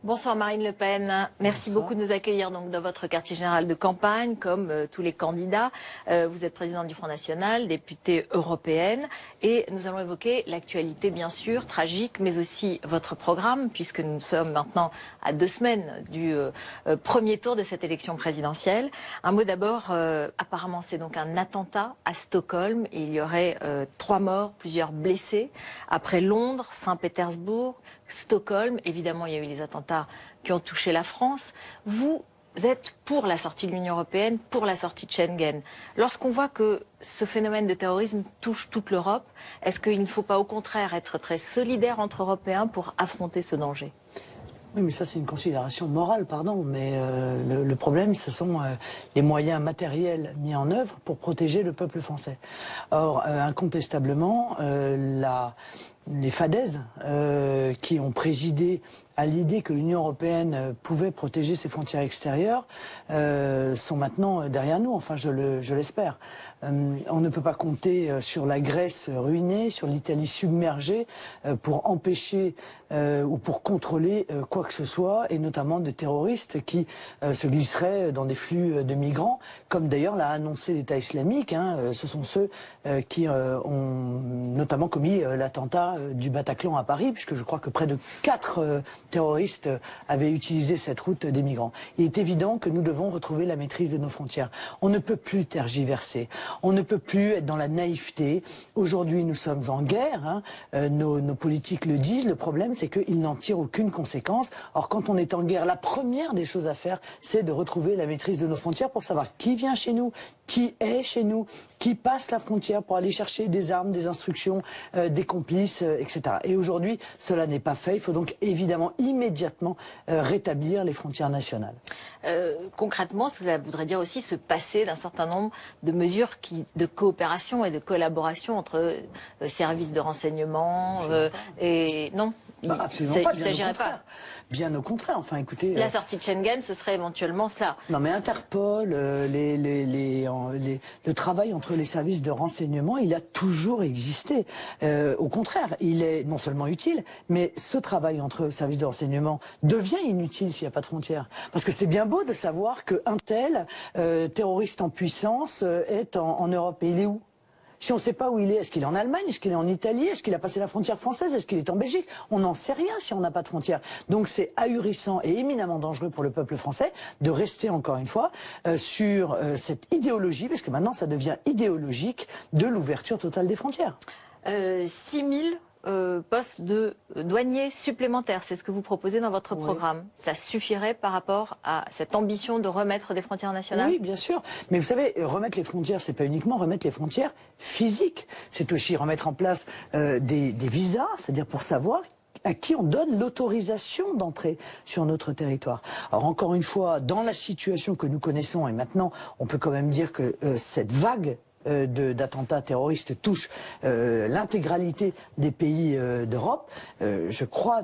Bonsoir Marine Le Pen. Merci beaucoup de nous accueillir donc dans votre quartier général de campagne, comme tous les candidats. Vous êtes présidente du Front National, députée européenne, et nous allons évoquer l'actualité bien sûr, tragique, mais aussi votre programme, puisque nous sommes maintenant à 2 semaines du premier tour de cette élection présidentielle. Un mot d'abord, apparemment c'est donc un attentat à Stockholm, et il y aurait 3 morts, plusieurs blessés, après Londres, Saint-Pétersbourg, Stockholm. Évidemment, il y a eu les attentats qui ont touché la France. Vous êtes pour la sortie de l'Union européenne, pour la sortie de Schengen. Lorsqu'on voit que ce phénomène de terrorisme touche toute l'Europe, est-ce qu'il ne faut pas au contraire être très solidaire entre Européens pour affronter ce danger ? Oui, mais ça c'est une considération morale, pardon, mais le problème ce sont les moyens matériels mis en œuvre pour protéger le peuple français. Or, incontestablement, les fadaises qui ont présidé à l'idée que l'Union européenne pouvait protéger ses frontières extérieures sont maintenant derrière nous, enfin je l'espère. On ne peut pas compter sur la Grèce ruinée, sur l'Italie submergée pour empêcher ou pour contrôler quoi que ce soit, et notamment de terroristes qui se glisseraient dans des flux de migrants, comme d'ailleurs l'a annoncé l'État islamique. Ce sont ceux qui ont notamment commis l'attentat du Bataclan à Paris, puisque je crois que près de 4 terroristes avaient utilisé cette route des migrants. Il est évident que nous devons retrouver la maîtrise de nos frontières. On ne peut plus tergiverser, on ne peut plus être dans la naïveté. Aujourd'hui, nous sommes en guerre, nos politiques le disent. Le problème, c'est qu'ils n'en tirent aucune conséquence. Or, quand on est en guerre, la première des choses à faire, c'est de retrouver la maîtrise de nos frontières pour savoir qui vient chez nous, qui est chez nous, qui passe la frontière pour aller chercher des armes, des instructions, des complices, etc. Et aujourd'hui, cela n'est pas fait. Il faut donc évidemment immédiatement rétablir les frontières nationales. Concrètement, cela voudrait dire aussi se passer d'un certain nombre de mesures de coopération et de collaboration entre services de renseignement et non. Absolument pas, bien au contraire. Bien au contraire, enfin écoutez... La sortie de Schengen, ce serait éventuellement ça. Non mais Interpol, le travail entre les services de renseignement, il a toujours existé. Au contraire, il est non seulement utile, mais ce travail entre services de renseignement devient inutile s'il n'y a pas de frontières. Parce que c'est bien beau de savoir qu'un tel terroriste en puissance est en Europe. Et il est où ? Si on ne sait pas où il est qu'il est en Allemagne, est-ce qu'il est en Italie, est-ce qu'il a passé la frontière française, est-ce qu'il est en Belgique? On n'en sait rien si on n'a pas de frontières. Donc c'est ahurissant et éminemment dangereux pour le peuple français de rester encore une fois sur cette idéologie, parce que maintenant ça devient idéologique, de l'ouverture totale des frontières. 6 000 postes de douaniers supplémentaires, c'est ce que vous proposez dans votre programme. Ça suffirait par rapport à cette ambition de remettre des frontières nationales? Oui, bien sûr. Mais vous savez, remettre les frontières, c'est pas uniquement remettre les frontières physiques. C'est aussi remettre en place des visas, c'est-à-dire pour savoir à qui on donne l'autorisation d'entrer sur notre territoire. Alors encore une fois, dans la situation que nous connaissons, et maintenant on peut quand même dire que cette vague d'attentats terroristes touche l'intégralité des pays d'Europe, je crois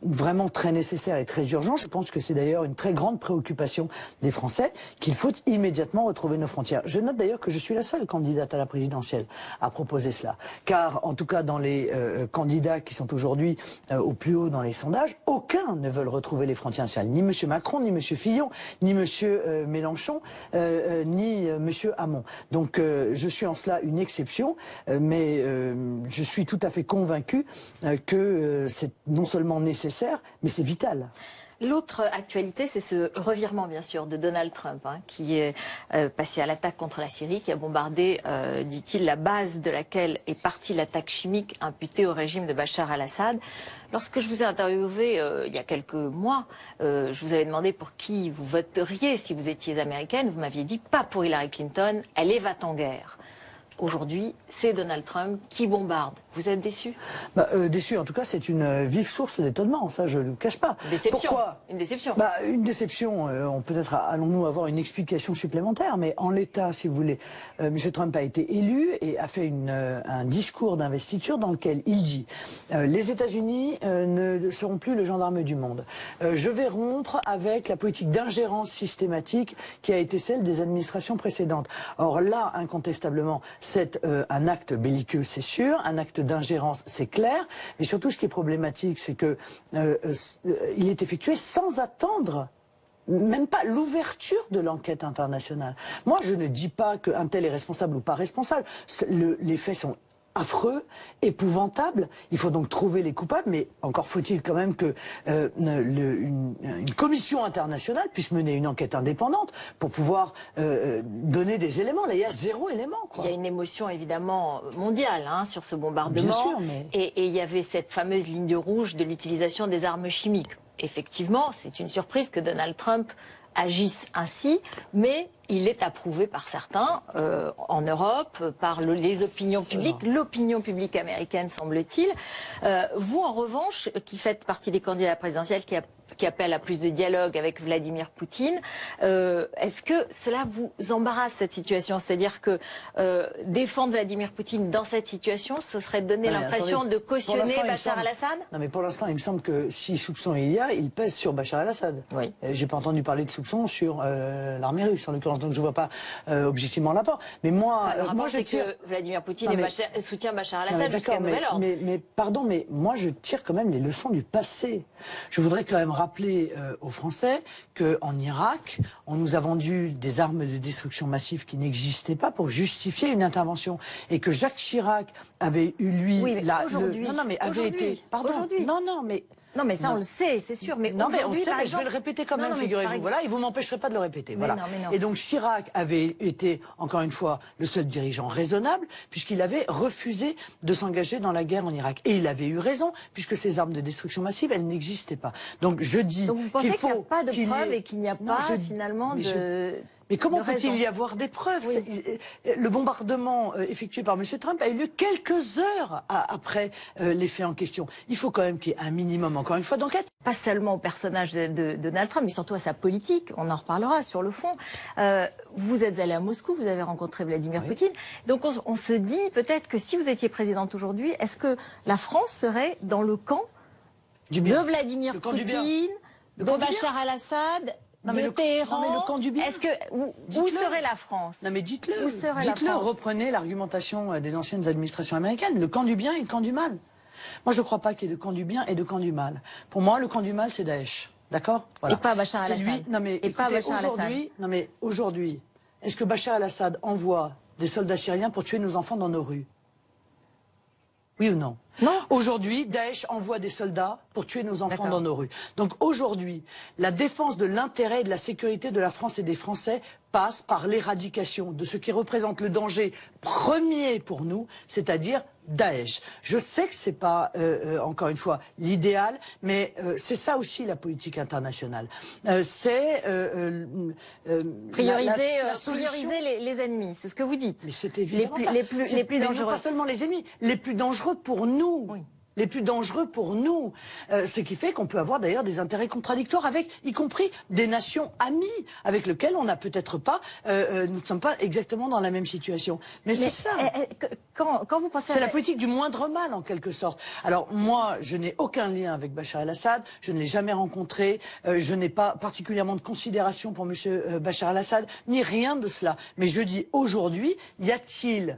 vraiment très nécessaire et très urgent. Je pense que c'est d'ailleurs une très grande préoccupation des Français, qu'il faut immédiatement retrouver nos frontières. Je note d'ailleurs que je suis la seule candidate à la présidentielle à proposer cela. Car, en tout cas, dans les candidats qui sont aujourd'hui au plus haut dans les sondages, aucun ne veut retrouver les frontières nationales. Ni M. Macron, ni M. Fillon, ni M. Mélenchon, ni M. Hamon. Donc, je suis en cela une exception, mais je suis tout à fait convaincu que c'est non seulement nécessaire, mais c'est vital. L'autre actualité, c'est ce revirement, bien sûr, de Donald Trump, qui est passé à l'attaque contre la Syrie, qui a bombardé, dit-il, la base de laquelle est partie l'attaque chimique imputée au régime de Bachar al-Assad. Lorsque je vous ai interviewé il y a quelques mois, je vous avais demandé pour qui vous voteriez si vous étiez américaine. Vous m'aviez dit pas pour Hillary Clinton, elle est va-t-en-guerre. Aujourd'hui, c'est Donald Trump qui bombarde. Vous êtes déçu? Déçu, en tout cas, c'est une vive source d'étonnement, ça je ne le cache pas. Déception. Pourquoi? Une déception. Une déception, peut-être allons-nous avoir une explication supplémentaire, mais en l'état, si vous voulez, M. Trump a été élu et a fait un discours d'investiture dans lequel il dit les États-Unis ne seront plus le gendarme du monde. Je vais rompre avec la politique d'ingérence systématique qui a été celle des administrations précédentes. Or là, incontestablement, c'est un acte belliqueux, c'est sûr, un acte d'ingérence, c'est clair. Mais surtout, ce qui est problématique, c'est que il est effectué sans attendre même pas l'ouverture de l'enquête internationale. Moi, je ne dis pas qu'un tel est responsable ou pas responsable. Les faits sont affreux, épouvantables. Il faut donc trouver les coupables, mais encore faut-il quand même que une commission internationale puisse mener une enquête indépendante pour pouvoir donner des éléments. Là, il y a zéro élément, quoi. Il y a une émotion évidemment mondiale sur ce bombardement. Bien sûr, mais... et il y avait cette fameuse ligne rouge de l'utilisation des armes chimiques. Effectivement, c'est une surprise que Donald Trump agisse ainsi, mais il est approuvé par certains en Europe, par les opinions publiques, l'opinion publique américaine, semble-t-il. Vous, en revanche, qui faites partie des candidats présidentiels qui appellent à plus de dialogue avec Vladimir Poutine, est-ce que cela vous embarrasse, cette situation? C'est-à-dire que défendre Vladimir Poutine dans cette situation, ce serait donner l'impression de cautionner Bachar el-Assad? Non, mais pour l'instant, il me semble que si soupçon il y a, il pèse sur Bachar el-Assad. Oui. J'ai pas entendu parler de soupçon sur l'armée russe, en l'occurrence, donc je vois pas objectivement l'apport. Mais moi, moi je tire... que Vladimir Poutine soutient Bachar el-Assad jusqu'à nouvel ordre. Mais pardon, mais moi je tire quand même les leçons du passé. Je voudrais quand même rappeler aux Français qu'en Irak, on nous a vendu des armes de destruction massive qui n'existaient pas pour justifier une intervention, et que Jacques Chirac avait eu lui aujourd'hui. Non, mais avait été. Pardon. Non, mais ça, on le sait, c'est sûr. Mais non, mais on sait, mais exemple... je vais le répéter quand même, figurez-vous. Voilà, et vous m'empêcherez pas de le répéter. Voilà. Non. Et donc Chirac avait été, encore une fois, le seul dirigeant raisonnable, puisqu'il avait refusé de s'engager dans la guerre en Irak. Et il avait eu raison, puisque ces armes de destruction massive, elles n'existaient pas. Donc je dis donc vous pensez qu'il n'y a pas de preuves et qu'il n'y a pas finalement de... Mais comment peut-il y avoir des preuves? Le bombardement effectué par M. Trump a eu lieu quelques heures après les faits en question. Il faut quand même qu'il y ait un minimum, encore une fois, d'enquête. Pas seulement au personnage de Donald Trump, mais surtout à sa politique. On en reparlera sur le fond. Vous êtes allé à Moscou, vous avez rencontré Vladimir Poutine. Donc on se dit peut-être que si vous étiez présidente aujourd'hui, est-ce que la France serait dans le camp de Vladimir Poutine, de Bachar el-Assad, de Téhéran? Non, mais le camp du bien. Où serait la France? Non, mais dites-le. Dites-le, reprenez l'argumentation des anciennes administrations américaines. Le camp du bien et le camp du mal. Moi, je ne crois pas qu'il y ait de camp du bien et de camp du mal. Pour moi, le camp du mal, c'est Daesh. D'accord? Voilà. Et pas Bachar el-Assad. Non, mais aujourd'hui, est-ce que Bachar el-Assad envoie des soldats syriens pour tuer nos enfants dans nos rues? Oui ou non? Non. Aujourd'hui, Daesh envoie des soldats pour tuer nos enfants dans nos rues. Donc aujourd'hui, la défense de l'intérêt et de la sécurité de la France et des Français passe par l'éradication de ce qui représente le danger premier pour nous, c'est-à-dire Daesh. Je sais que c'est pas, encore une fois, l'idéal, mais c'est ça aussi la politique internationale. C'est prioriser les ennemis, c'est ce que vous dites. Mais c'est évidemment les plus dangereux. Non, pas seulement les ennemis, les plus dangereux pour nous. Oui. Les plus dangereux pour nous. Ce qui fait qu'on peut avoir d'ailleurs des intérêts contradictoires avec, y compris des nations amies, avec lesquelles on n'a peut-être pas, nous ne sommes pas exactement dans la même situation. Mais c'est ça. Quand vous pensez c'est la politique du moindre mal, en quelque sorte. Alors moi, je n'ai aucun lien avec Bachar el-Assad, je ne l'ai jamais rencontré, je n'ai pas particulièrement de considération pour M. Bachar el-Assad, ni rien de cela. Mais je dis aujourd'hui, y a-t-il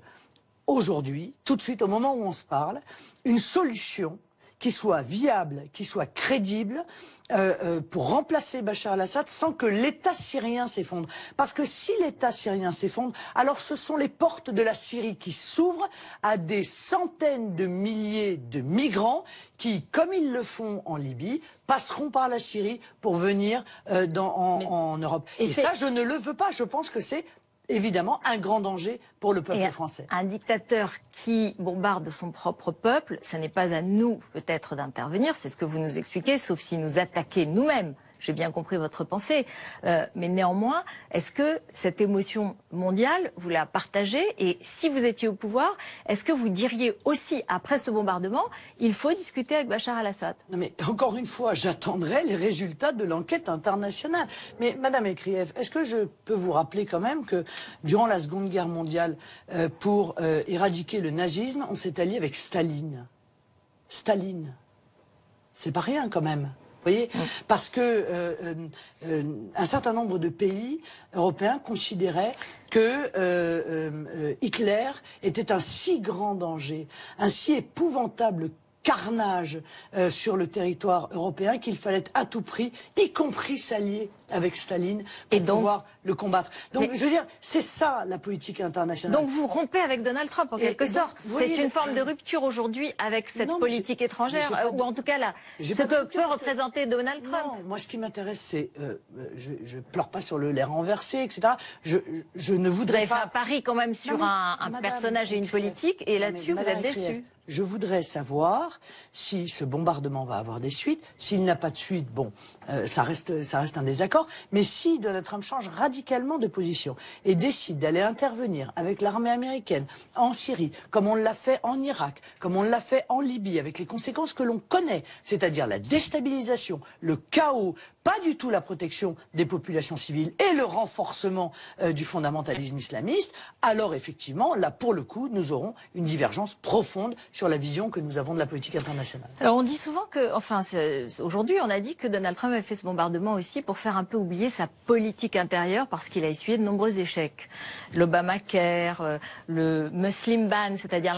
aujourd'hui, tout de suite, au moment où on se parle, une solution qui soit viable, qui soit crédible pour remplacer Bachar el-Assad sans que l'État syrien s'effondre. Parce que si l'État syrien s'effondre, alors ce sont les portes de la Syrie qui s'ouvrent à des centaines de milliers de migrants qui, comme ils le font en Libye, passeront par la Syrie pour venir en Europe. Et ça, je ne le veux pas. Je pense que c'est évidemment un grand danger pour le peuple français. Un dictateur qui bombarde son propre peuple, ce n'est pas à nous peut-être d'intervenir, c'est ce que vous nous expliquez, sauf si nous attaquons nous-mêmes. J'ai bien compris votre pensée, mais néanmoins, est-ce que cette émotion mondiale, vous la partagez? Et si vous étiez au pouvoir, est-ce que vous diriez aussi, après ce bombardement, il faut discuter avec Bachar el-Assad? Non mais encore une fois, j'attendrai les résultats de l'enquête internationale. Mais Madame Ekriev, est-ce que je peux vous rappeler quand même que durant la Seconde Guerre mondiale, pour éradiquer le nazisme, on s'est allié avec Staline. Staline. C'est pas rien quand même. Vous voyez, parce que un certain nombre de pays européens considéraient que Hitler était un si grand danger, un si épouvantable carnage sur le territoire européen qu'il fallait à tout prix, y compris s'allier avec Staline pour pouvoir le combattre. Donc, je veux dire, c'est ça la politique internationale. Donc vous rompez avec Donald Trump en quelque sorte. C'est une forme de rupture aujourd'hui avec cette politique étrangère, ou en tout cas là, ce que peut représenter Donald Trump. Non, moi ce qui m'intéresse, c'est, je pleure pas sur le lait renversé, etc. Je ne voudrais pas... Vous avez fait un pari quand même sur un personnage et une politique, et là-dessus vous êtes déçu. Je voudrais savoir si ce bombardement va avoir des suites. S'il n'a pas de suite, bon, ça reste un désaccord. Mais si Donald Trump change radicalement de position et décide d'aller intervenir avec l'armée américaine en Syrie, comme on l'a fait en Irak, comme on l'a fait en Libye, avec les conséquences que l'on connaît, c'est-à-dire la déstabilisation, le chaos, pas du tout la protection des populations civiles et le renforcement du fondamentalisme islamiste, alors effectivement, là pour le coup, nous aurons une divergence profonde sur la vision que nous avons de la politique internationale. Alors on dit souvent que, enfin aujourd'hui on a dit que Donald Trump avait fait ce bombardement aussi pour faire un peu oublier sa politique intérieure parce qu'il a essuyé de nombreux échecs. L'Obamacare, le Muslim ban, c'est-à-dire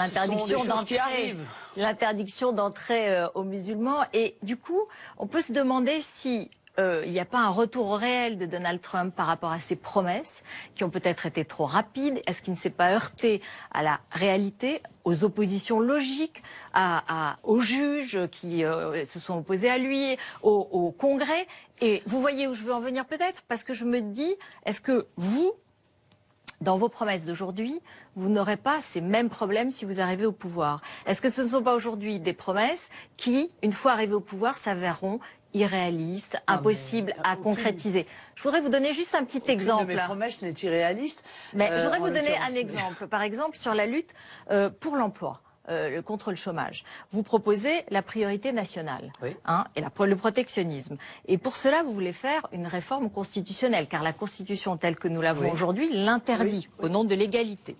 l'interdiction d'entrée aux musulmans. Et du coup, on peut se demander si il n'y a pas un retour réel de Donald Trump par rapport à ses promesses, qui ont peut-être été trop rapides. Est-ce qu'il ne s'est pas heurté à la réalité, aux oppositions logiques, aux juges qui se sont opposés à lui, au Congrès? Et vous voyez où je veux en venir peut-être? Parce que je me dis, est-ce que vous, dans vos promesses d'aujourd'hui, vous n'aurez pas ces mêmes problèmes si vous arrivez au pouvoir? Est-ce que ce ne sont pas aujourd'hui des promesses qui, une fois arrivées au pouvoir, s'avéreront irréaliste, impossible à concrétiser? Je voudrais vous donner juste un petit exemple. Aucune de mes promesses n'est irréaliste. Mais je voudrais vous donner un exemple. Par exemple, sur la lutte pour l'emploi. Contre le chômage. Vous proposez la priorité nationale, oui, et le protectionnisme. Et pour cela, vous voulez faire une réforme constitutionnelle, car la Constitution telle que nous l'avons aujourd'hui l'interdit, au nom de l'égalité.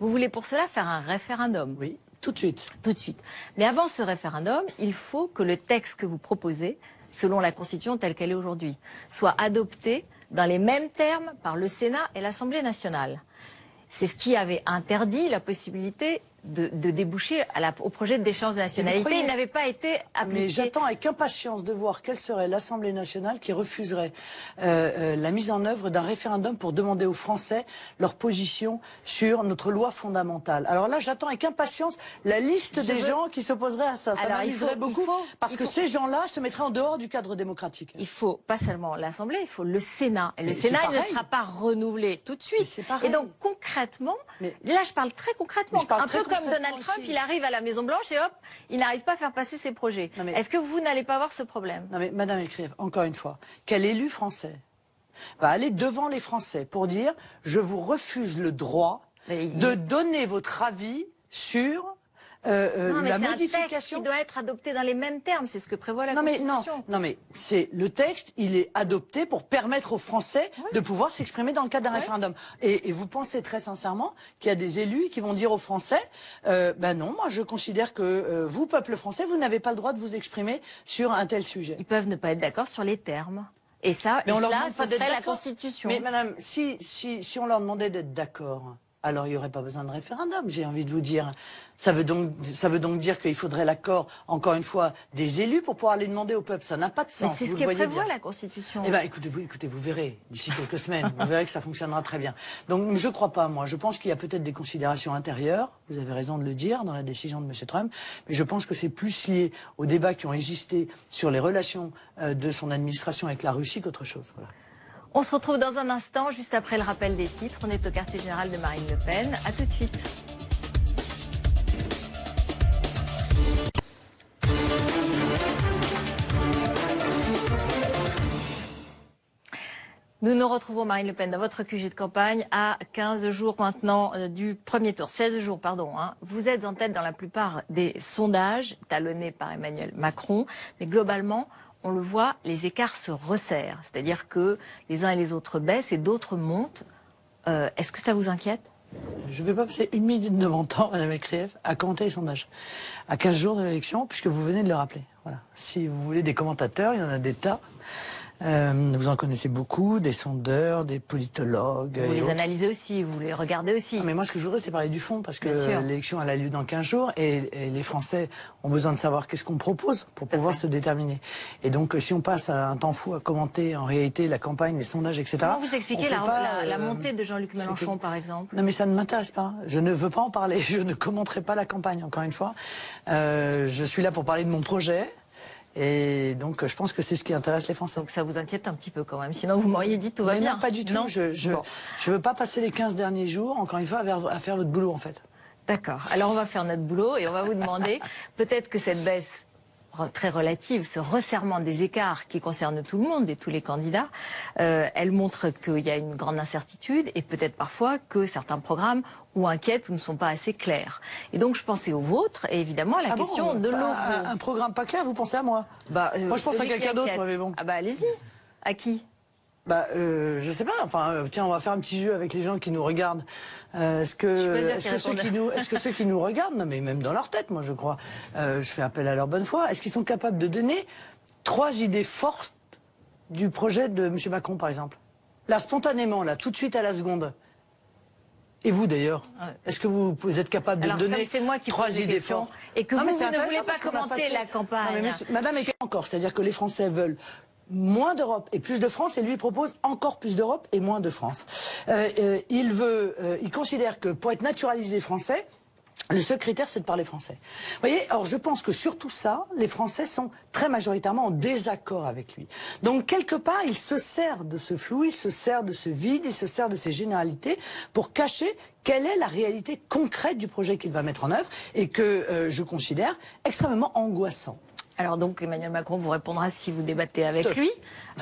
Vous voulez pour cela faire un référendum. Oui. Tout de suite. Tout de suite. Mais avant ce référendum, il faut que le texte que vous proposez, selon la Constitution telle qu'elle est aujourd'hui, soit adopté dans les mêmes termes par le Sénat et l'Assemblée nationale. C'est ce qui avait interdit la possibilité de déboucher au projet d'échange de nationalité. Il n'avait pas été appliqué. Mais j'attends avec impatience de voir quelle serait l'Assemblée nationale qui refuserait la mise en œuvre d'un référendum pour demander aux Français leur position sur notre loi fondamentale. Alors là, j'attends avec impatience la liste des gens qui s'opposeraient à ça. Ça m'amuserait beaucoup parce que ces gens-là se mettraient en dehors du cadre démocratique. Il faut pas seulement l'Assemblée, il faut le Sénat. Et le Sénat, il ne sera pas renouvelé tout de suite. Et donc concrètement, là je parle très concrètement, un peu comme Donald Trump, il arrive à la Maison-Blanche et hop, il n'arrive pas à faire passer ses projets. Est-ce que vous n'allez pas avoir ce problème? Non mais Madame Elkrief, encore une fois, quel élu français va aller devant les Français pour dire « je vous refuse le droit de donner votre avis sur la modification ». C'est un texte qui doit être adopté dans les mêmes termes, c'est ce que prévoit la Constitution. Non mais c'est le texte, il est adopté pour permettre aux Français de pouvoir s'exprimer dans le cadre d'un référendum. Et vous pensez très sincèrement qu'il y a des élus qui vont dire aux Français ben non, moi je considère que vous, peuple français, vous n'avez pas le droit de vous exprimer sur un tel sujet. Ils peuvent ne pas être d'accord sur les termes. Et ça, ce serait la Constitution. Mais madame, si on leur demandait d'être d'accord, alors il n'y aurait pas besoin de référendum, j'ai envie de vous dire. Ça veut donc dire qu'il faudrait l'accord, encore une fois, des élus pour pouvoir les demander au peuple. Ça n'a pas de sens. Mais c'est ce que prévoit la Constitution. Eh bien, écoutez, vous verrez, d'ici quelques semaines, vous verrez que ça fonctionnera très bien. Donc, je ne crois pas, moi. Je pense qu'il y a peut-être des considérations intérieures, vous avez raison de le dire, dans la décision de M. Trump, mais je pense que c'est plus lié aux débats qui ont existé sur les relations de son administration avec la Russie qu'autre chose. Voilà. On se retrouve dans un instant, juste après le rappel des titres. On est au quartier général de Marine Le Pen. À tout de suite. Nous nous retrouvons, Marine Le Pen, dans votre QG de campagne à 15 jours maintenant du premier tour. 16 jours, pardon. Vous êtes en tête dans la plupart des sondages, talonnés par Emmanuel Macron. Mais globalement, on le voit, les écarts se resserrent. C'est-à-dire que les uns et les autres baissent et d'autres montent. Est-ce que ça vous inquiète ? Je ne vais pas passer une minute de mon temps, Madame Elkrief, à commenter les sondages. À 15 jours de l'élection, puisque vous venez de le rappeler. Voilà. Si vous voulez des commentateurs, il y en a des tas. Vous en connaissez beaucoup, des sondeurs, des politologues. Vous les analysez aussi, vous les regardez aussi. Non, mais moi, ce que je voudrais, c'est parler du fond, parce que l'élection, elle a lieu dans 15 jours, et les Français ont besoin de savoir qu'est-ce qu'on propose pour pouvoir se déterminer. Et donc, si on passe un temps fou à commenter, en réalité, la campagne, les sondages, etc. Comment vous expliquez la montée de Jean-Luc Mélenchon, par exemple? Non, mais ça ne m'intéresse pas. Je ne veux pas en parler. Je ne commenterai pas la campagne, encore une fois. Je suis là pour parler de mon projet. Et donc, je pense que c'est ce qui intéresse les Français. Donc ça vous inquiète un petit peu quand même, sinon vous m'auriez dit tout va bien. Non, pas du tout. Non, je veux pas passer les 15 derniers jours, encore une fois, à faire votre boulot, en fait. D'accord. Alors on va faire notre boulot et on va vous demander, peut-être que cette baisse très relative, ce resserrement des écarts qui concerne tout le monde et tous les candidats, elle montre qu'il y a une grande incertitude et peut-être parfois que certains programmes ou inquiètent ou ne sont pas assez clairs. Et donc je pensais au vôtre et évidemment à la question de l'euro. Un programme pas clair, vous pensez à moi? Moi je pense à quelqu'un d'autre, mais bon. Ah bah allez-y. À qui? Je sais pas. Enfin, tiens, on va faire un petit jeu avec les gens qui nous regardent. Est-ce que ceux qui nous regardent, non mais même dans leur tête, moi je crois, je fais appel à leur bonne foi. Est-ce qu'ils sont capables de donner 3 idées fortes du projet de M. Macron, par exemple? Là, spontanément, là, tout de suite à la seconde. Et vous d'ailleurs, est-ce que vous êtes capable de donner 3 idées fortes? Et que vous ne voulez pas commenter la campagne. Non, mais madame est encore, c'est-à-dire que les Français veulent moins d'Europe et plus de France, et lui propose encore plus d'Europe et moins de France. Il considère que pour être naturalisé français, le seul critère, c'est de parler français. Vous voyez, or je pense que sur tout ça, les Français sont très majoritairement en désaccord avec lui. Donc quelque part, il se sert de ce flou, il se sert de ce vide, il se sert de ces généralités pour cacher quelle est la réalité concrète du projet qu'il va mettre en œuvre et que je considère extrêmement angoissant. Alors donc Emmanuel Macron vous répondra si vous débattez avec lui.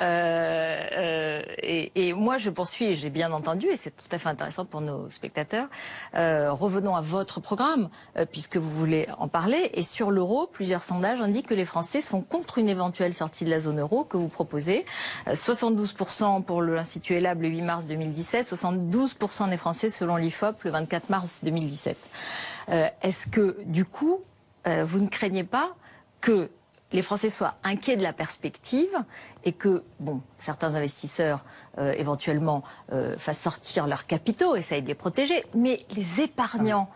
Et moi je poursuis, j'ai bien entendu, et c'est tout à fait intéressant pour nos spectateurs. Revenons à votre programme, puisque vous voulez en parler. Et sur l'euro, plusieurs sondages indiquent que les Français sont contre une éventuelle sortie de la zone euro que vous proposez. 72% pour l'Institut ELAB le 8 mars 2017, 72% des Français selon l'IFOP le 24 mars 2017. Est-ce que du coup, vous ne craignez pas que les Français soient inquiets de la perspective et que, bon, certains investisseurs éventuellement fassent sortir leurs capitaux, essayent de les protéger, mais les épargnants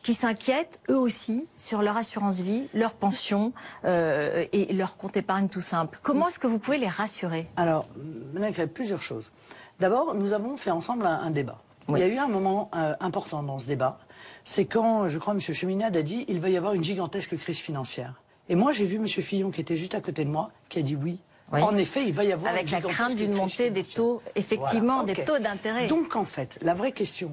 qui s'inquiètent eux aussi sur leur assurance vie, leur pension et leur compte épargne tout simple. Comment est-ce que vous pouvez les rassurer? Alors, Madame Crève, plusieurs choses. D'abord, nous avons fait ensemble un débat. Oui. Il y a eu un moment important dans ce débat, c'est quand, je crois, M. Cheminade a dit il va y avoir une gigantesque crise financière. Et moi, j'ai vu M. Fillon, qui était juste à côté de moi, qui a dit oui. Oui. En effet, il va y avoir avec la crainte d'une montée des taux, effectivement, voilà. Des taux d'intérêt. Donc, en fait, la vraie question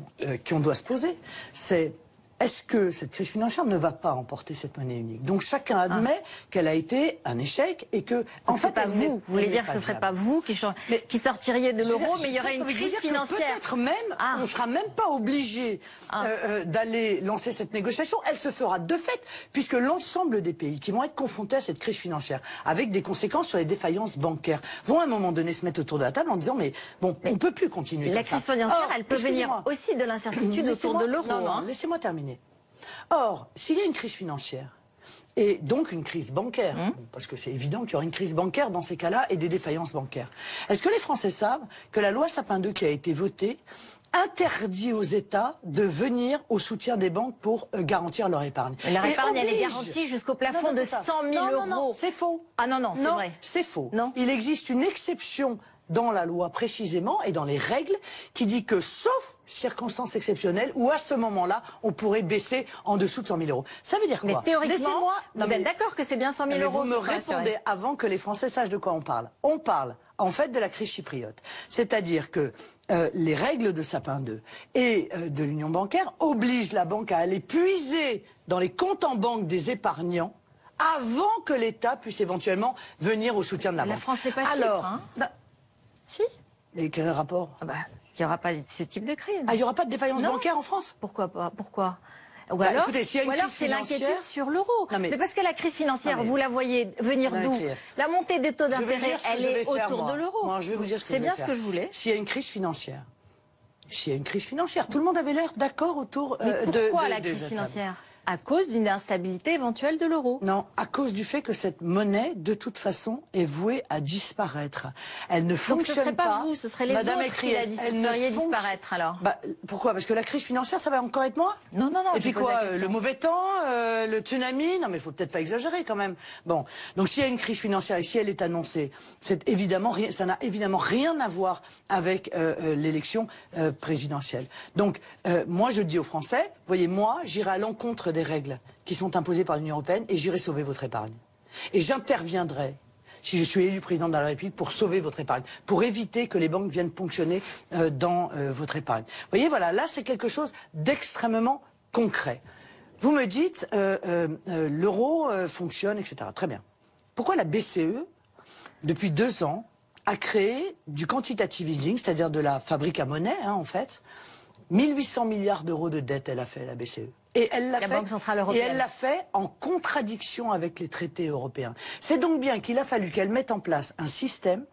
qu'on doit se poser, c'est est-ce que cette crise financière ne va pas emporter cette monnaie unique? Donc chacun admet qu'elle a été un échec et que... En fait, pas vous. Vous voulez dire que ce ne serait pas vous qui sortiriez de l'euro, mais il y aurait une crise financière. Peut-être même, on ne sera même pas obligé d'aller lancer cette négociation. Elle se fera de fait, puisque l'ensemble des pays qui vont être confrontés à cette crise financière, avec des conséquences sur les défaillances bancaires, vont à un moment donné se mettre autour de la table en disant mais bon, on ne peut plus continuer comme ça. La crise financière, elle peut venir aussi de l'incertitude autour de l'euro. Non, laissez-moi terminer. Or, s'il y a une crise financière, et donc une crise bancaire, parce que c'est évident qu'il y aura une crise bancaire dans ces cas-là et des défaillances bancaires, est-ce que les Français savent que la loi Sapin 2 qui a été votée interdit aux États de venir au soutien des banques pour garantir leur épargne? Leur épargne, elle est garantie jusqu'au plafond de 100 000 euros. Non, c'est faux. Ah non, c'est vrai. C'est faux. Non. Il existe une exception dans la loi précisément et dans les règles qui dit que sauf circonstances exceptionnelles où à ce moment-là on pourrait baisser en dessous de 100 000 euros. Ça veut dire quoi? Mais théoriquement, vous êtes d'accord que c'est bien 100 000 euros? Vous me répondez avant que les Français sachent de quoi on parle. On parle en fait de la crise chypriote. C'est-à-dire que les règles de Sapin 2 et de l'union bancaire obligent la banque à aller puiser dans les comptes en banque des épargnants avant que l'État puisse éventuellement venir au soutien de la banque. La France n'est pas Chypre, hein? Si. Et quel rapport? Il n'y aura pas ce type de crise. Il n'y aura pas de défaillance bancaire en France? Pourquoi pas? Pourquoi? Ou alors, c'est l'inquiétude sur l'euro. Mais parce que la crise financière, vous la voyez venir d'où? La montée des taux d'intérêt, elle est autour de l'euro. Je vais vous dire c'est bien ce que je voulais. S'il y a une crise financière, tout le monde avait l'air d'accord autour Mais pourquoi la crise financière? à cause d'une instabilité éventuelle de l'euro. Non, à cause du fait que cette monnaie, de toute façon, est vouée à disparaître. Elle ne fonctionne pas. Donc ce serait pas vous, ce serait les Madame autres qui la feriez disparaître alors. Bah, pourquoi? Parce que la crise financière, ça va encore être moi? Non, non, non. Et puis quoi? Le mauvais temps, le tsunami? Non, mais il faut peut-être pas exagérer quand même. Bon, donc s'il y a une crise financière et si elle est annoncée, c'est évidemment ça n'a évidemment rien à voir avec l'élection présidentielle. Donc moi, je dis aux Français, voyez, moi, j'irai à l'encontre des règles qui sont imposées par l'Union européenne et j'irai sauver votre épargne. Et j'interviendrai, si je suis élu président de la République, pour sauver votre épargne, pour éviter que les banques viennent ponctionner dans votre épargne. Vous voyez, voilà, là, c'est quelque chose d'extrêmement concret. Vous me dites, l'euro fonctionne, etc. Très bien. Pourquoi la BCE, depuis 2 ans, a créé du quantitative easing, c'est-à-dire de la fabrique à monnaie, hein, en fait, 1800 milliards d'euros de dette, elle a fait, la BCE. Et elle l'a fait, Banque Centrale Européenne. et elle l'a fait en contradiction avec les traités européens. C'est donc bien qu'il a fallu qu'elle mette en place un système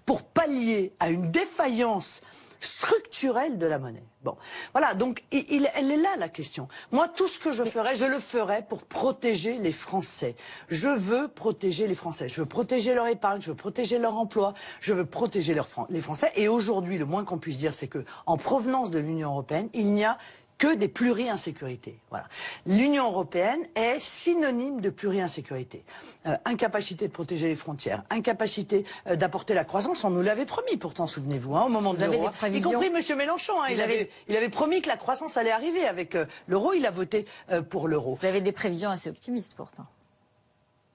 pour pallier à une défaillance structurelle de la monnaie. Bon, voilà, donc elle est là la question. Moi, tout ce que je ferai, je le ferai pour protéger les Français. Je veux protéger les Français. Je veux protéger leur épargne, je veux protéger leur emploi, je veux protéger les Français. Et aujourd'hui, le moins qu'on puisse dire, c'est que en provenance de l'Union européenne, il n'y a que des pluri-insécurités. Voilà. L'Union européenne est synonyme de pluri-insécurité. Incapacité de protéger les frontières, incapacité d'apporter la croissance. On nous l'avait promis pourtant, souvenez-vous, hein, au moment de l'euro. Y compris M. Mélenchon. Hein, il avait promis que la croissance allait arriver avec l'euro. Il a voté pour l'euro. Vous avez des prévisions assez optimistes pourtant.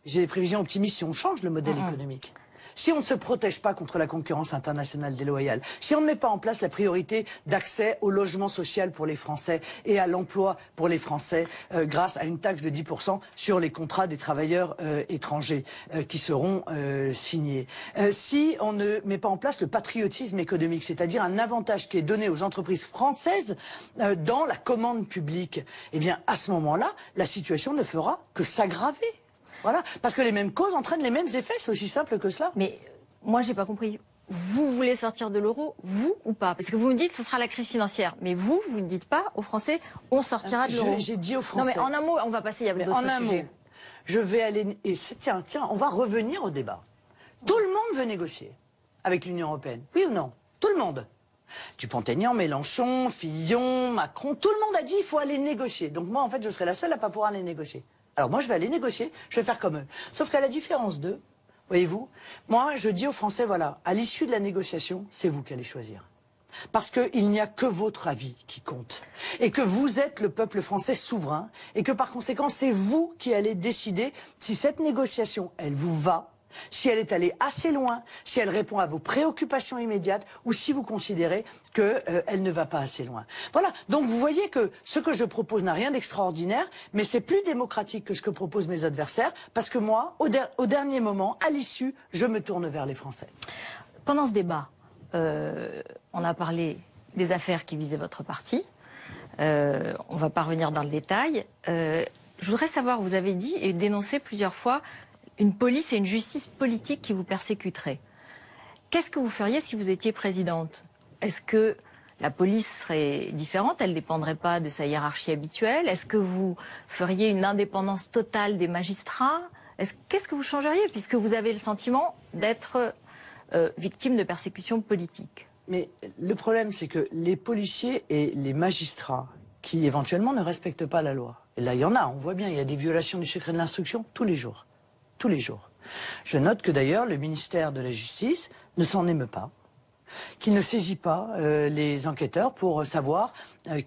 J'ai des prévisions optimistes si on change le modèle économique. Si on ne se protège pas contre la concurrence internationale déloyale, si on ne met pas en place la priorité d'accès au logement social pour les Français et à l'emploi pour les Français grâce à une taxe de 10% sur les contrats des travailleurs étrangers qui seront signés, si on ne met pas en place le patriotisme économique, c'est-à-dire un avantage qui est donné aux entreprises françaises dans la commande publique, eh bien à ce moment-là, la situation ne fera que s'aggraver. Voilà, parce que les mêmes causes entraînent les mêmes effets, c'est aussi simple que cela. Mais moi, j'ai pas compris. Vous voulez sortir de l'euro, vous ou pas? Parce que vous me dites que ce sera la crise financière. Mais vous ne dites pas aux Français, on sortira de l'euro. J'ai dit aux Français. Non, mais en un mot, on va passer, il y a d'autres sujets. Mot, je vais aller... Et tiens, on va revenir au débat. Tout le monde veut négocier avec l'Union européenne. Oui ou non? Tout le monde. Dupont-Aignan, Mélenchon, Fillon, Macron, tout le monde a dit il faut aller négocier. Donc moi, en fait, je serai la seule à pas pouvoir aller négocier. Alors moi, je vais aller négocier, je vais faire comme eux. Sauf qu'à la différence d'eux, voyez-vous, moi, je dis aux Français, voilà, à l'issue de la négociation, c'est vous qui allez choisir. Parce qu'il n'y a que votre avis qui compte. Et que vous êtes le peuple français souverain. Et que par conséquent, c'est vous qui allez décider si cette négociation, elle vous va, si elle est allée assez loin, si elle répond à vos préoccupations immédiates ou si vous considérez qu'elle ne va pas assez loin. Voilà, donc vous voyez que ce que je propose n'a rien d'extraordinaire, mais c'est plus démocratique que ce que proposent mes adversaires, parce que moi, au dernier moment, à l'issue, je me tourne vers les Français. Pendant ce débat, on a parlé des affaires qui visaient votre parti. On ne va pas revenir dans le détail. Je voudrais savoir, vous avez dit et dénoncé plusieurs fois une police et une justice politique qui vous persécuteraient. Qu'est-ce que vous feriez si vous étiez présidente? Est-ce que la police serait différente? Elle ne dépendrait pas de sa hiérarchie habituelle? Est-ce que vous feriez une indépendance totale des magistrats? Qu'est-ce que vous changeriez puisque vous avez le sentiment d'être victime de persécutions politiques? Mais le problème, c'est que les policiers et les magistrats qui éventuellement ne respectent pas la loi, et là il y en a, on voit bien, il y a des violations du secret de l'instruction tous les jours. Tous les jours. Je note que d'ailleurs le ministère de la Justice ne s'en émeut pas, qu'il ne saisit pas les enquêteurs pour savoir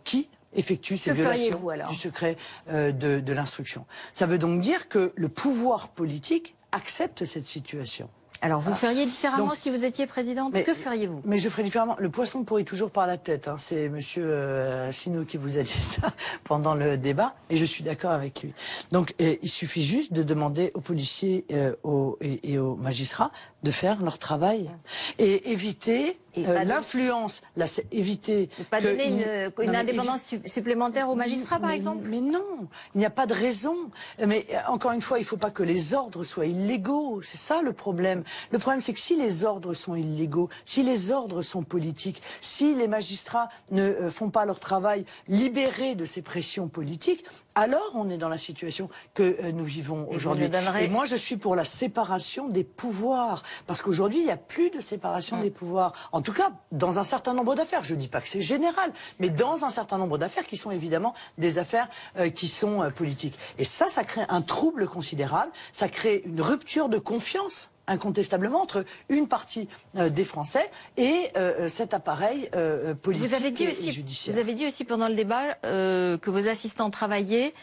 qui effectue ces violations du secret de l'instruction. Ça veut donc dire que le pouvoir politique accepte cette situation. Alors vous feriez différemment donc, si vous étiez présidente? Que feriez-vous? Mais je ferais différemment. Le poisson pourrit toujours par la tête. Hein. C'est monsieur Asselineau qui vous a dit ça pendant le débat, et je suis d'accord avec lui. Donc il suffit juste de demander aux policiers et aux magistrats de faire leur travail et éviter l'influence, éviter... Pas donner une indépendance supplémentaire aux magistrats, par exemple? Mais non, il n'y a pas de raison. Mais encore une fois, il ne faut pas que les ordres soient illégaux. C'est ça le problème. Le problème, c'est que si les ordres sont illégaux, si les ordres sont politiques, si les magistrats ne font pas leur travail libérés de ces pressions politiques, alors on est dans la situation que nous vivons aujourd'hui. Et moi, je suis pour la séparation des pouvoirs. Parce qu'aujourd'hui, il n'y a plus de séparation des pouvoirs. En tout cas, dans un certain nombre d'affaires. Je ne dis pas que c'est général, mais dans un certain nombre d'affaires qui sont évidemment des affaires qui sont politiques. Et ça crée un trouble considérable, ça crée une rupture de confiance incontestablement entre une partie des Français et cet appareil politique et judiciaire. Vous avez dit aussi pendant le débat que vos assistants travaillaient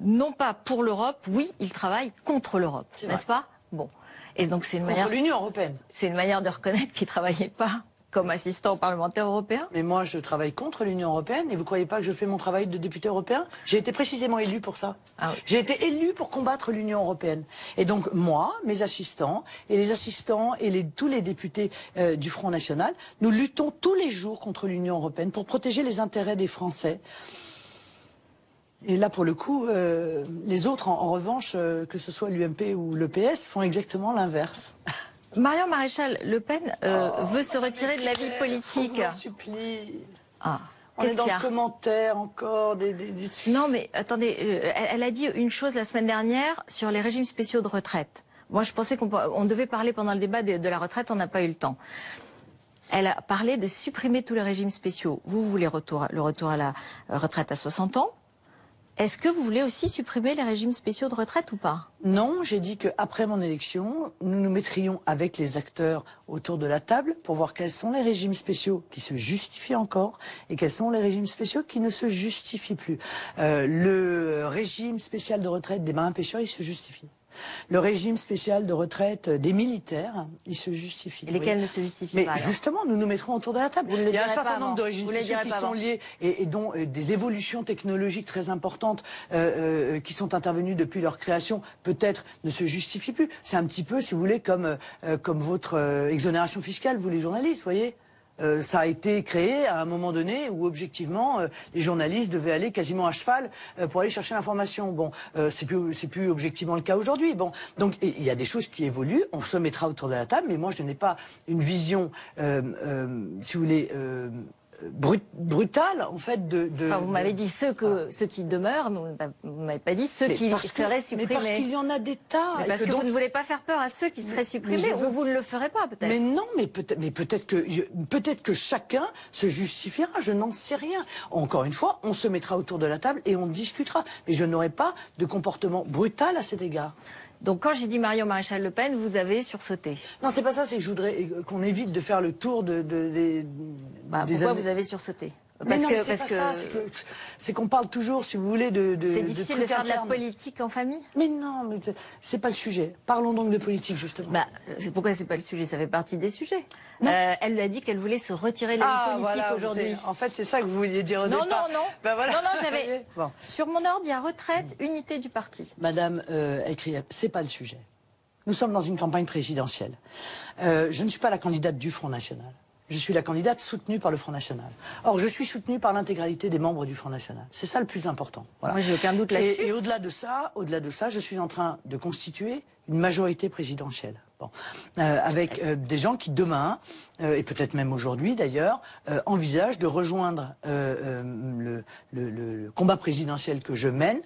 non pas pour l'Europe, oui, ils travaillent contre l'Europe, n'est-ce pas? Bon. Et donc c'est une manière... Contre l'Union européenne. C'est une manière de reconnaître qu'ils ne travaillaient pas comme assistant parlementaire européen? Mais moi, je travaille contre l'Union européenne et vous ne croyez pas que je fais mon travail de député européen? J'ai été précisément élu pour ça. Ah oui. J'ai été élu pour combattre l'Union européenne. Et donc, moi, mes assistants et tous les députés du Front National, nous luttons tous les jours contre l'Union européenne pour protéger les intérêts des Français. Et là, pour le coup, les autres, en revanche, que ce soit l'UMP ou le PS, font exactement l'inverse. Marion Maréchal Le Pen veut se retirer de la vie politique. Je vous en supplie. On est dans le commentaire encore Non mais attendez, elle a dit une chose la semaine dernière sur les régimes spéciaux de retraite. Moi je pensais qu'on devait parler pendant le débat de la retraite, on n'a pas eu le temps. Elle a parlé de supprimer tous les régimes spéciaux. Vous voulez le retour à la retraite à 60 ans. Est-ce que vous voulez aussi supprimer les régimes spéciaux de retraite ou pas? Non, j'ai dit qu'après mon élection, nous nous mettrions avec les acteurs autour de la table pour voir quels sont les régimes spéciaux qui se justifient encore et quels sont les régimes spéciaux qui ne se justifient plus. Le régime spécial de retraite des marins-pêcheurs, il se justifie. Le régime spécial de retraite des militaires, il se justifie. Et lesquels ne se justifient pas? Mais justement, nous nous mettrons autour de la table. Il y a un certain nombre de régimes spéciaux qui sont liés et dont des évolutions technologiques très importantes qui sont intervenues depuis leur création, peut-être ne se justifient plus. C'est un petit peu, si vous voulez, comme votre exonération fiscale, vous les journalistes, voyez. Ça a été créé à un moment donné où objectivement les journalistes devaient aller quasiment à cheval pour aller chercher l'information. Bon, c'est plus objectivement le cas aujourd'hui. Bon, donc il y a des choses qui évoluent. On se mettra autour de la table, mais moi je n'ai pas une vision, si vous voulez. Brutale en fait Enfin, vous m'avez dit ceux qui demeurent, mais vous m'avez pas dit ceux qui seraient supprimés. Mais parce qu'il y en a des tas. Mais parce que vous ne voulez pas faire peur à ceux qui seraient supprimés, ou vous ne le ferez pas peut-être. Mais non, mais peut-être que chacun se justifiera, je n'en sais rien. Encore une fois, on se mettra autour de la table et on discutera. Mais je n'aurai pas de comportement brutal à cet égard. Donc quand j'ai dit Marion Maréchal Le Pen, vous avez sursauté. Non, c'est pas ça, c'est que je voudrais qu'on évite de faire le tour des pourquoi vous avez sursauté? C'est qu'on parle toujours, si vous voulez, de c'est difficile de faire de la politique en famille? Mais non, mais c'est pas le sujet. Parlons donc de politique, justement. Pourquoi c'est pas le sujet? Ça fait partie des sujets. Elle lui a dit qu'elle voulait se retirer de la vie politique aujourd'hui. En fait, c'est ça que vous vouliez dire au départ. Non. Voilà. Non, j'avais... Sur mon ordre, il y a retraite, unité du parti. Madame Elkrief, c'est pas le sujet. Nous sommes dans une campagne présidentielle. Je ne suis pas la candidate du Front National. Je suis la candidate soutenue par le Front National. Or, je suis soutenue par l'intégralité des membres du Front National. C'est ça le plus important. Voilà. Moi, j'ai aucun doute là-dessus. Et au-delà de ça, je suis en train de constituer une majorité présidentielle. Bon. Avec des gens qui demain, et peut-être même aujourd'hui d'ailleurs, envisagent de rejoindre le combat présidentiel que je mène,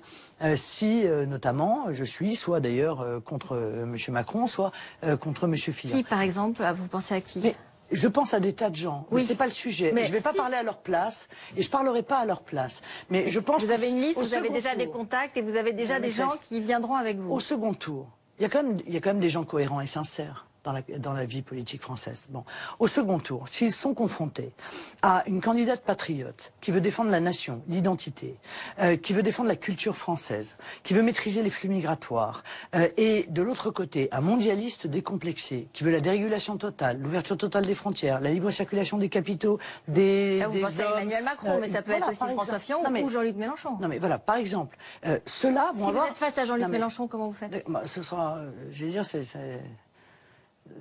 si notamment je suis soit d'ailleurs contre M. Macron, soit contre M. Fillon. Qui par exemple? Vous pensez à qui? Je pense à des tas de gens, mais c'est pas le sujet. Mais je vais pas parler à leur place, et je parlerai pas à leur place. Mais je pense que vous avez une liste, vous avez déjà des contacts, et vous avez déjà des gens qui viendront avec vous. Au second tour, il y a quand même des gens cohérents et sincères dans la vie politique française. Bon, au second tour, s'ils sont confrontés à une candidate patriote qui veut défendre la nation, l'identité, qui veut défendre la culture française, qui veut maîtriser les flux migratoires, et de l'autre côté, un mondialiste décomplexé qui veut la dérégulation totale, l'ouverture totale des frontières, la libre circulation des capitaux, des vous pensez à Emmanuel Macron, mais ça peut être aussi François Fillon ou Jean-Luc Mélenchon. Non mais voilà, par exemple, ceux-là vont avoir... Si vous êtes face à Jean-Luc Mélenchon, comment vous faites? Ce sera, je vais dire,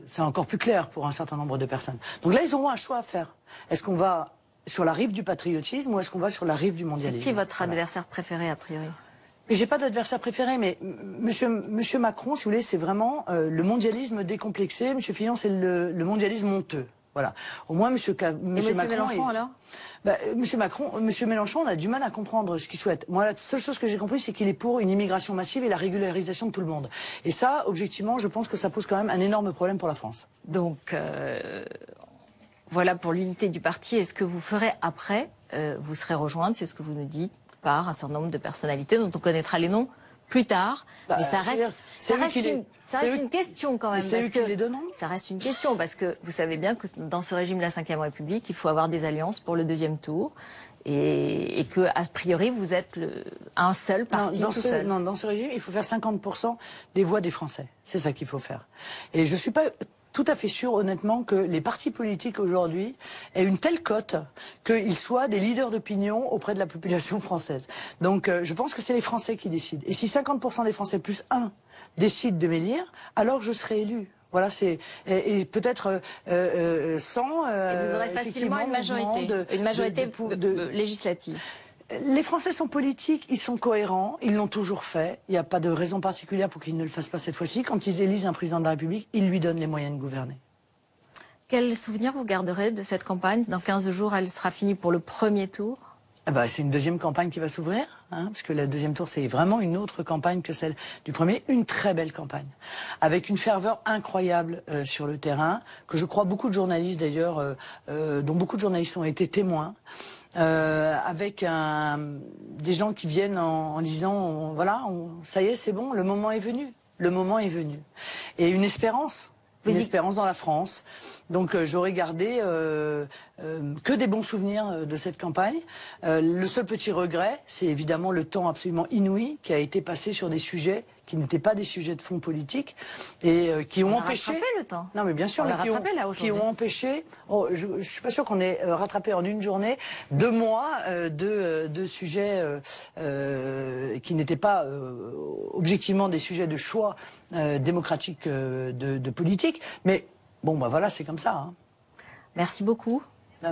c'est encore plus clair pour un certain nombre de personnes. Donc là, ils auront un choix à faire. Est-ce qu'on va sur la rive du patriotisme ou est-ce qu'on va sur la rive du mondialisme? C'est qui votre adversaire préféré, a priori? J'ai pas d'adversaire préféré, mais Monsieur Macron, si vous voulez, c'est vraiment le mondialisme décomplexé. Monsieur Fillon, c'est le mondialisme honteux. Voilà. Au moins, Monsieur Macron. Mélenchon, alors? Monsieur Mélenchon, on a du mal à comprendre ce qu'il souhaite. Moi, la seule chose que j'ai compris, c'est qu'il est pour une immigration massive et la régularisation de tout le monde. Et ça, objectivement, je pense que ça pose quand même un énorme problème pour la France. Donc, voilà pour l'unité du parti. Est-ce que vous ferez après, vous serez rejointe, c'est ce que vous nous dites, par un certain nombre de personnalités dont on connaîtra les noms plus tard, mais ça reste une question quand même. C'est eux qui les donnent. Ça reste une question parce que vous savez bien que dans ce régime de la Ve République, il faut avoir des alliances pour le deuxième tour et que a priori vous êtes un seul parti tout seul. Non, dans ce régime, il faut faire 50% des voix des Français. C'est ça qu'il faut faire. Et je suis pas tout à fait sûr, honnêtement, que les partis politiques aujourd'hui aient une telle cote qu'ils soient des leaders d'opinion auprès de la population française. Donc je pense que c'est les Français qui décident. Et si 50% des Français plus 1 décident de m'élire, alors je serai élu. Voilà, c'est et peut-être sans. Et vous aurez facilement une majorité législative. Les Français sont politiques, ils sont cohérents, ils l'ont toujours fait. Il n'y a pas de raison particulière pour qu'ils ne le fassent pas cette fois-ci. Quand ils élisent un président de la République, ils lui donnent les moyens de gouverner. Quel souvenir vous garderez de cette campagne? Dans 15 jours, elle sera finie pour le premier tour. C'est une deuxième campagne qui va s'ouvrir, parce que le deuxième tour, c'est vraiment une autre campagne que celle du premier. Une très belle campagne, avec une ferveur incroyable sur le terrain, que je crois beaucoup de journalistes d'ailleurs, dont beaucoup de journalistes ont été témoins, avec des gens qui viennent en disant, ça y est, c'est bon, le moment est venu. Le moment est venu. Et une espérance. Une espérance dans la France. Donc j'aurais gardé que des bons souvenirs de cette campagne. Le seul petit regret, c'est évidemment le temps absolument inouï qui a été passé sur des sujets qui n'étaient pas des sujets de fond politique et qui ont empêché. Le temps. Non, mais bien sûr, mais qui ont empêché. Oh, je suis pas sûr qu'on ait rattrapé en une journée 2 mois de sujets qui n'étaient pas objectivement des sujets de choix démocratique de politique. Mais bon, voilà, c'est comme ça. Merci beaucoup.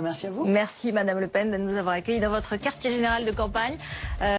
Merci à vous. Merci Madame Le Pen de nous avoir accueillis dans votre quartier général de campagne.